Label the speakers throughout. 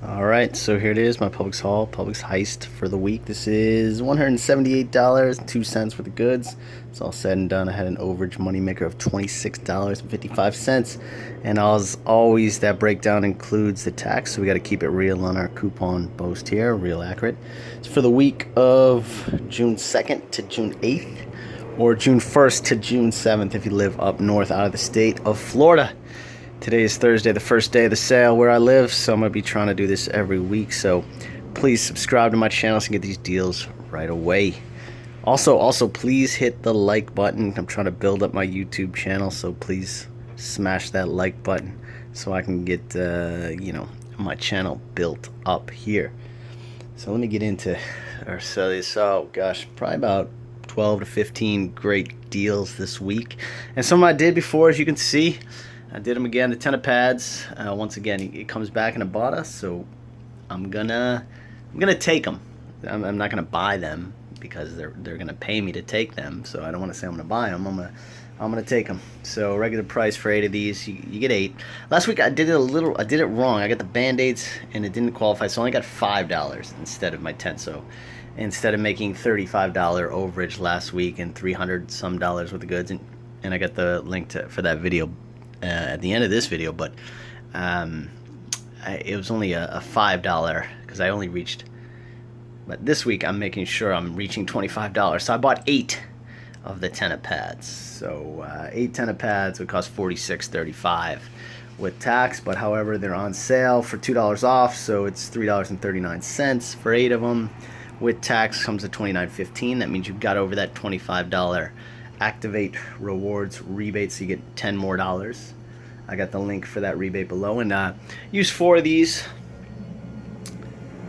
Speaker 1: Alright, so here it is, my Publix haul, Publix heist for the week. This is $178.02 for the goods. It's all said and done. I had an overage moneymaker of $26.55. And as always, that breakdown includes the tax, so we got to keep it real on our coupon boast here, real accurate. It's for the week of June 2nd to June 8th, or June 1st to June 7th if you live up north out of the state of Florida. Today is Thursday, the first day of the sale where I live, so I'm going to be trying to do this every week. So please subscribe to my channel so you can get these deals right away. Also, please hit the like button. I'm trying to build up my YouTube channel, so please smash that like button so I can get, my channel built up here. So let me get into our sales. So, gosh, probably about 12 to 15 great deals this week. And some I did before, as you can see. I did them again, the Tena pads. Once again, it comes back in ibotta, so I'm gonna take them. I'm not gonna buy them because they're gonna pay me to take them. So I don't want to say I'm gonna buy them. I'm gonna take them. So regular price for 8 of these, you get 8. Last week I did it wrong. I got the Band-Aids and it didn't qualify, so I only got $5 instead of my 10. So instead of making $35 overage last week and $300 some worth of goods, and I got the link for that video at the end of this video, but it was only a $5 because I only reached, but this week I'm making sure I'm reaching $25, so I bought 8 of the Tena pads. So 8 Tena pads would cost $46.35 with tax, but however they're on sale for $2 off, so it's $3.39 for 8 of them. With tax comes to $29.15. That means you got over that $25 activate rewards rebate, so you get $10 more. I got the link for that rebate below, and use 4 of these,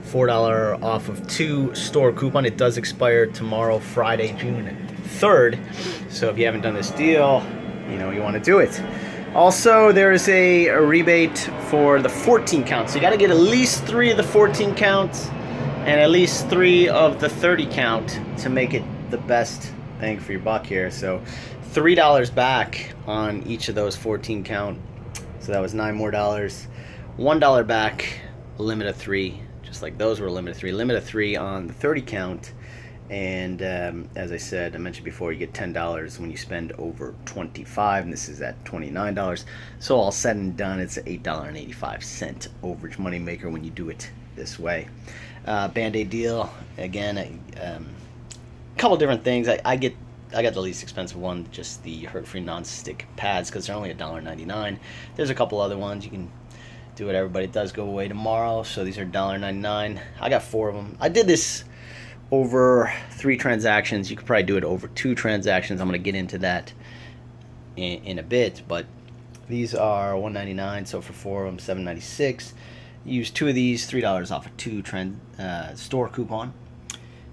Speaker 1: $4 off of 2 store coupon. It does expire tomorrow, Friday, June 3rd, so if you haven't done this deal, you want to do it. Also, there is a rebate for the 14 count, so you got to get at least 3 of the 14 counts and at least 3 of the 30 count to make it the best bang for your buck here. So $3 back on each of those 14 count, so that was $9 more. $1 back, limit of 3, just like those were a limit of 3. Limit of 3 on the 30 count, and as I said, I mentioned before, you get $10 when you spend over 25, and this is at $29. So all said and done, it's an $8.85 overage moneymaker when you do it this way. Band-Aid deal again. A couple different things. I got the least expensive one, just the hurt-free non-stick pads, because they're only $1.99. There's a couple other ones you can do whatever, but it does go away tomorrow, so these are $1.99. I got 4 of them. I did this over 3 transactions. You could probably do it over 2 transactions. I'm going to get into that in a bit, but these are $1.99, so for 4 of them, $7.96. Use 2 of these, $3 off a 2 store coupon.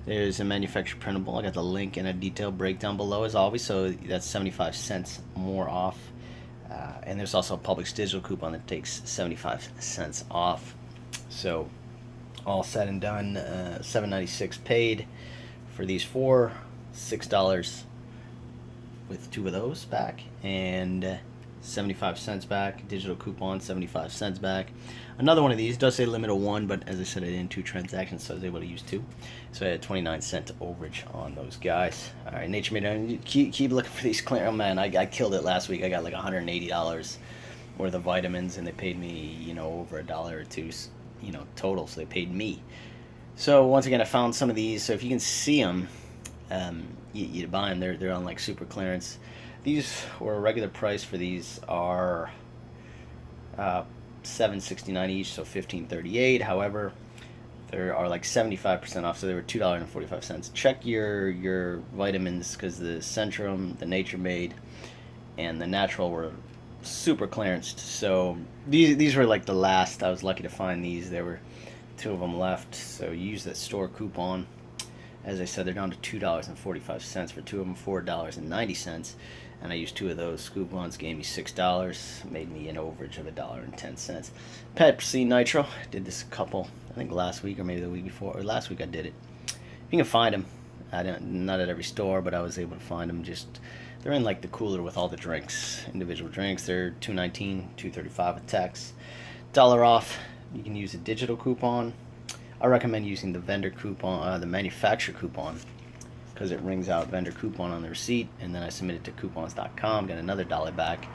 Speaker 1: There's a manufacturer printable. I got the link and a detailed breakdown below as always, so that's 75 cents more off. And there's also a Publix digital coupon that takes 75 cents off. So all said and done, $7.96 paid for these 4, $6 with 2 of those back, and 75 cents back. Digital coupon, 75 cents back. Another one of these does say limit of 1, but as I said, I did in 2 transactions, so I was able to use 2. So I had 29-cent overage on those guys. All right, Nature Made. Keep looking for these clear. Oh man, I killed it last week. I got like $180 worth of vitamins, and they paid me, over $1 or 2, total. So they paid me. So once again, I found some of these. So if you can see them, you buy them. They're on like super clearance. These were a regular price for these are $7.69 each, so $15.38. However, there are like 75% off, so they were $2.45. Check your vitamins, because the Centrum, the Nature Made, and the Natural were super clearanced. So these were like the last. I was lucky to find these. There were 2 of them left, so use that store coupon. As I said, they're down to $2.45 for 2 of them, $4.90. And I used 2 of those coupons, gave me $6, made me an overage of $1.10. Pepsi Nitro, did this a couple, I think last week or maybe the week before, or last week I did it. You can find them, not at every store, but I was able to find them. They're in like the cooler with all the drinks, individual drinks. They're $2.19, $2.35 with tax. $1 off You can use a digital coupon. I recommend using the vendor coupon, the manufacturer coupon, because it rings out vendor coupon on the receipt, and then I submit it to coupons.com, get another $1 back.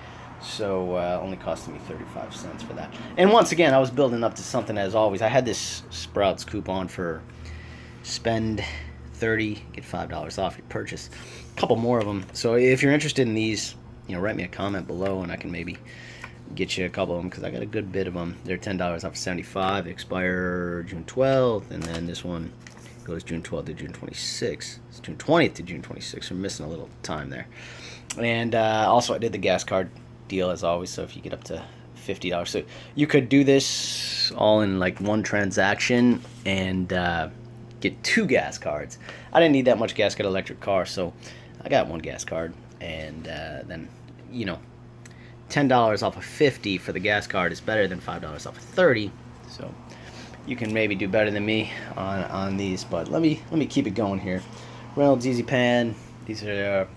Speaker 1: So only costed me 35 cents for that. And once again, I was building up to something as always. I had this Sprouts coupon for spend 30, get $5 off your purchase. A couple more of them. So if you're interested in these, write me a comment below, and I can maybe get you a couple of them, because I got a good bit of them. They're $10 off of 75. They expire June 12th, and then this one goes June 12th to June 26th. It's June 20th to June 26th. We're missing a little time there. And also, I did the gas card deal as always. So if you get up to $50, so you could do this all in like one transaction and get 2 gas cards. I didn't need that much gas, got an electric car, so I got 1 gas card, and then $10 off of 50 for the gas card is better than $5 off of 30. So you can maybe do better than me on these, but let me keep it going here. Reynolds Easy Pan. These are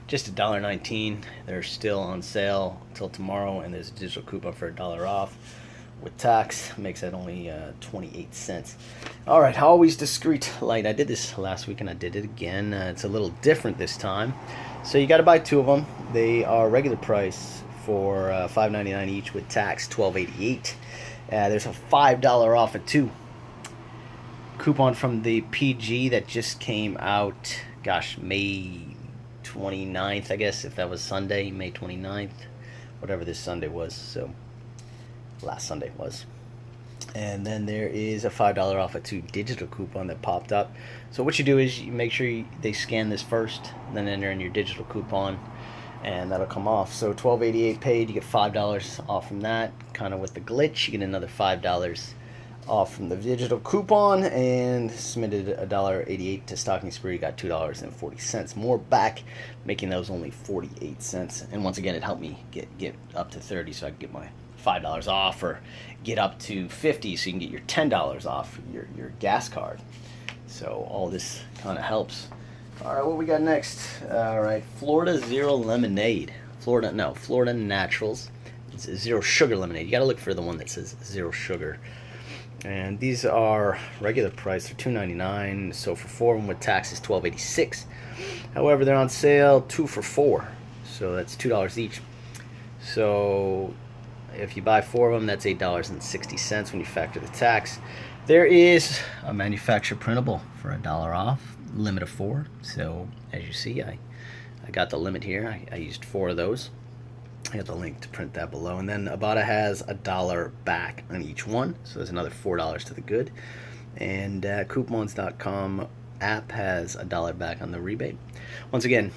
Speaker 1: just $1.19. They're still on sale until tomorrow, and there's a digital coupon for $1 off. With tax, makes that only 28 cents. All right, always discreet light. I did this last week, and I did it again. It's a little different this time. So you got to buy 2 of them. They are regular price for $5.99 each with tax, $12.88. There's a $5 off of 2. Coupon from the PG that just came out, gosh, May 29th, I guess, if that was Sunday, May 29th, whatever this Sunday was. So last Sunday was. And then there is a $5 off of 2 digital coupon that popped up. So what you do is you make sure they scan this first, then enter in your digital coupon, and that'll come off. So $12.88 paid, you get $5 off from that. Kind of with the glitch, you get another $5 off from the digital coupon, and submitted $1.88 to Stocking Spree, got $2.40 more back, making those only 48 cents. And once again, it helped me get up to 30, so I could get my $5 off, or get up to 50 so you can get your $10 off your gas card. So all this kind of helps. All right, what we got next? All right, Florida Zero Lemonade. Florida Naturals. It's a zero sugar lemonade. You got to look for the one that says zero sugar. And these are regular price. They're $2.99. So for 4 of them with tax is $12.86. However, they're on sale 2 for $4. So that's $2 each. So if you buy 4 of them, that's $8.60 when you factor the tax. There is a manufacturer printable for $1 off, limit of 4. So as you see, I got the limit here. I used 4 of those. I got the link to print that below. And then Ibotta has $1 back on each one. So there's another $4 to the good. And coupons.com app has $1 back on the rebate. Once again,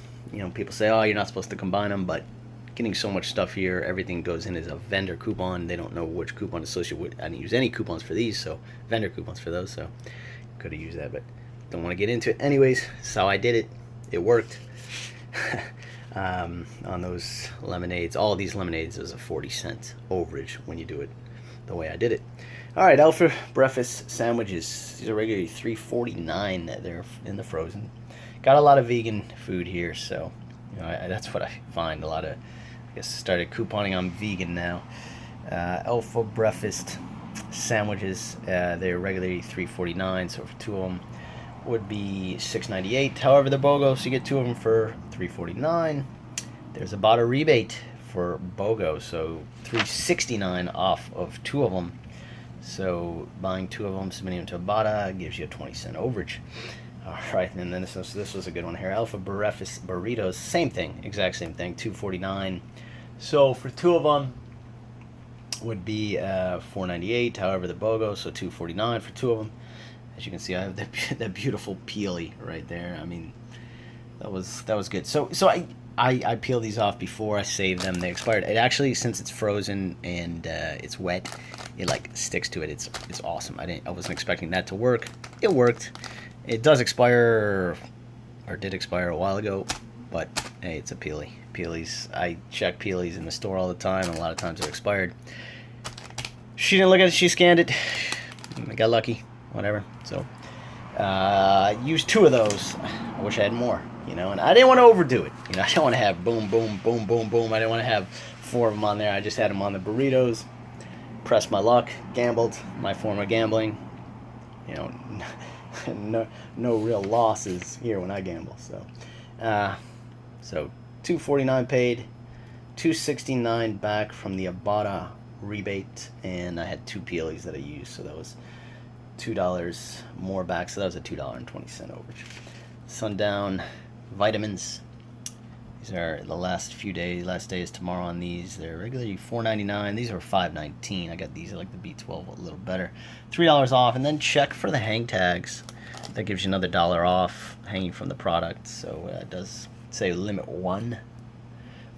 Speaker 1: people say, oh, you're not supposed to combine them, but getting so much stuff here, everything goes in as a vendor coupon. They don't know which coupon associated with. I didn't use any coupons for these, so vendor coupons for those. So could have used that, but don't want to get into it. Anyways, so I did it. It worked. On those lemonades, all these lemonades, is a 40-cent overage when you do it the way I did it. All right, Alpha breakfast sandwiches. These are regularly $3.49. They're in the frozen. Got a lot of vegan food here, so that's what I find. A lot of, I guess, started couponing on vegan now. Alpha breakfast sandwiches. They're regularly $3.49. So for 2 of them would be $6.98. However, the BOGO, so you get 2 of them for $3.49. There's a Ibotta rebate for BOGO, so $3.69 off of 2 of them. So buying 2 of them, submitting them to Ibotta gives you a 20-cent overage. All right, and then this was a good one here. Alpha breakfast burritos, same thing, exact same thing, $2.49. So for 2 of them would be $4.98. However, the BOGO, so $2.49 for 2 of them. As you can see, I have that beautiful peely right there. I mean, that was good. So I peel these off before I save them. They expired. It actually, since it's frozen and it's wet, it like sticks to it. It's awesome. I wasn't expecting that to work. It worked. It does expire, or did expire a while ago, but hey, it's a peely. Peelies. I check peelies in the store all the time, and a lot of times they're expired. She didn't look at it. She scanned it. I got lucky. Whatever. So used 2 of those. I wish I had more, and I didn't want to overdo it. I didn't want to have boom, boom, boom, boom, boom. I didn't want to have 4 of them on there. I just had them on the burritos, pressed my luck, gambled, my form of gambling. You know, no real losses here when I gamble. So, so $2.49 paid, $2.69 back from the Ibotta rebate, and I had 2 peelies that I used, so that was $2 more back. So that was a $2.20 overage. Sundown vitamins. These are the last day is tomorrow on these. They're regularly $4.99. These are $5.19. I got these. I like the B12 a little better. $3 off, and then check for the hang tags. That gives you another $1 off hanging from the product. So it does say limit 1,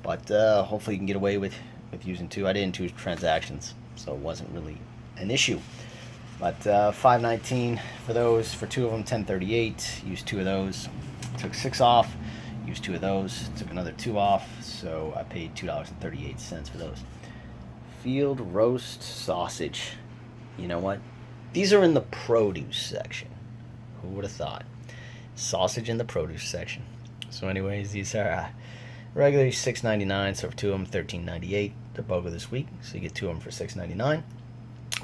Speaker 1: but hopefully you can get away with using 2. I did in 2 transactions, so it wasn't really an issue. But $5.19 for those. For 2 of them, $10.38. Used 2 of those. Took 6 off. Used 2 of those. Took another 2 off. So I paid $2.38 for those. Field roast sausage. You know what? These are in the produce section. Who would have thought? Sausage in the produce section. So anyways, these are regularly $6.99. So for 2 of them, $13.98. They're BOGO this week. So you get 2 of them for $6.99.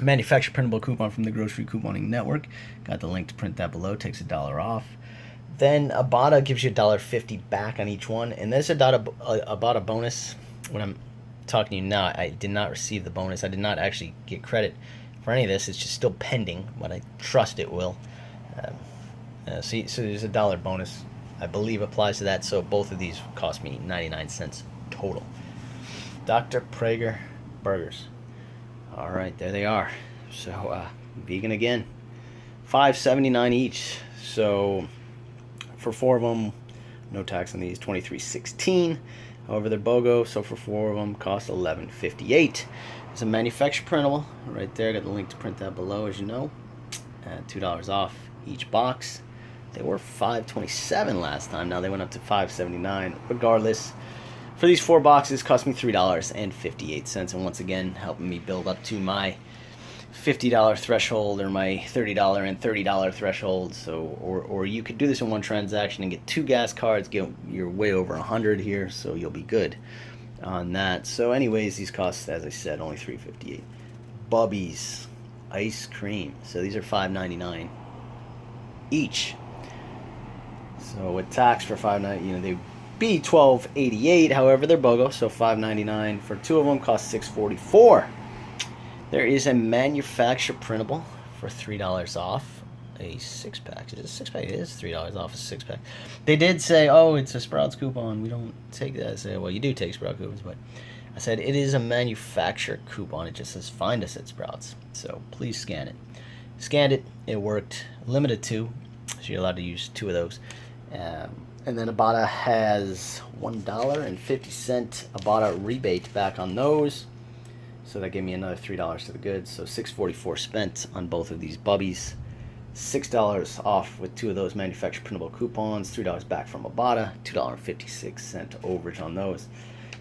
Speaker 1: Manufacturer printable coupon from the Grocery Couponing Network. Got the link to print that below. Takes $1 off. Then Ibotta gives you $1.50 back on each one. And there's a Ibotta bonus. When I'm talking to you now, I did not receive the bonus. I did not actually get credit for any of this. It's just still pending, but I trust it will. So there's $1 bonus, I believe, applies to that. So both of these cost me 99 cents total. Dr. Preager burgers. All right, there they are. So vegan again, $5.79 each. So for 4 of them, no tax on these, $23.16. However, they're BOGO, so for 4 of them, cost $11.58. It's a manufacturer printable right there. Got the link to print that below, as you know. $2 off each box. They were $5.27 last time. Now they went up to $5.79. Regardless, for these 4 boxes, cost me $3.58. And once again, helping me build up to my $50 threshold or my $30 and $30 threshold. So, or you could do this in one transaction and get 2 gas cards. You're way over 100 here, so you'll be good on that. So, anyways, these cost, as I said, only $3.58. Bubbies ice cream. So these are $5.99 each. So with tax for $5.99, you know, they be $12.88. However, they're BOGO, so $5.99 for 2 of them. Cost $6.44. There is a manufacturer printable for $3 off a 6-pack. Is it a 6-pack? It is $3 off a 6-pack. They did say, oh, it's a Sprouts coupon. We don't take that. I said, well, you do take Sprouts coupons, but I said it is a manufacturer coupon. It just says find us at Sprouts. So please scan it. Scanned it. It worked. Limited 2. So you're allowed to use 2 of those. And then Ibotta has $1.50 Ibotta rebate back on those. So that gave me another $3 to the good. So $6.44 spent on both of these Bubbies. $6 off with 2 of those manufacturer printable coupons. $3 back from Ibotta. $2.56 overage on those.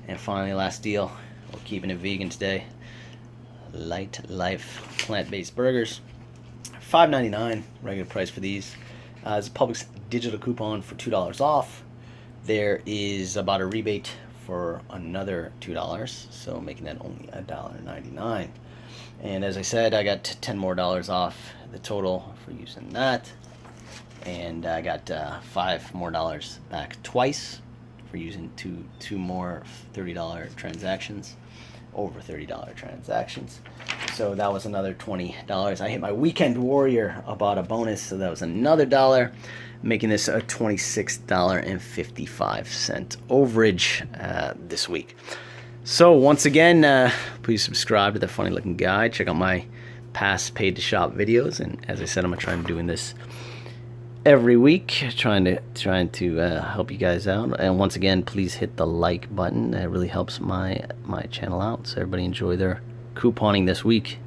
Speaker 1: And finally, last deal. We're keeping it vegan today. Lightlife plant-based burgers. $5.99 regular price for these. There's a Publix digital coupon for $2 off. There is about a rebate for another $2, so making that only $1.99. And as I said, I got $10 more off the total for using that, and I got $5 more back twice for using two more $30 transactions, over $30 transactions. So that was another $20. I hit my Weekend Warrior Ibotta bonus, so that was another $1, making this a $26.55 overage this week. So once again, please subscribe to the funny looking guy. Check out my past paid to shop videos, and as I said, I'm gonna try and doing this every week, trying to help you guys out. And once again, please hit the like button. It really helps my channel out, so everybody enjoy their couponing this week.